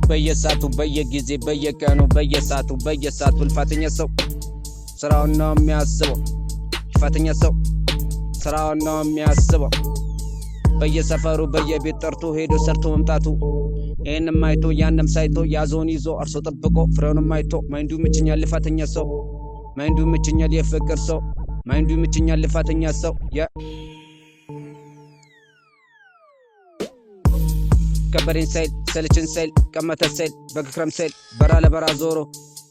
በየሳቱ በየጊዜ በየቀኑ በየሳቱ ልፋተኛ ሰው ስራውን ነው የሚያስበው ልፋተኛ ሰው ስራውን ነው የሚያስበው በየሰፈሩ በየቤት ጠርቶ ሄዶ ሰርቶ መምጣቱ ይሄንም አይቶ ያንም ሳይቶ ያዞን ይዞ አርሶ ጠብቆ ፍሬውንም አይቶ ማይንዱ ምችኛል ልፋተኛ ሰው ማይንዱ ምችኛል የፍቅር ሰው ማይንዱ ምችኛል ልፋተኛ ሰው ከበሬን ሳይል ሰልችን ሳይል ቀመተ ሳይል በክረም ሳይል በራ ለበራ ዞሮ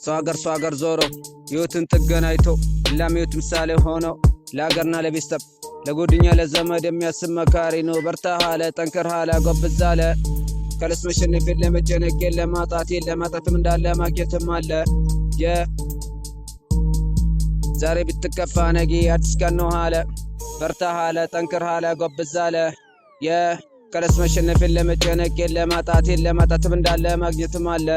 ሰው ሀገር ዞሮ ህይወትን ጥገና አይቶ ላሚዮት ምሳሌ ሆኖ ለሀገርና ለቤተሰብ ለጎድኛ ለዘመድ የሚያስብ መካሪ ነው በርታ አለ ጠንክር አለ ጎብዝ አለ ከለስ መሸነፍ ለመጨነቅ ለማጣትም እንዳለ ማግኘትም አለ ዛሬ ብትከፋ ነገ አዲስ ቀን ነው አለ በርታ አለ ጠንክር አለ ጎብዝ አለ ከለስ መሸነፍ ለመጨነቅ ለማጣትም እንዳለ ማግኘትም አለ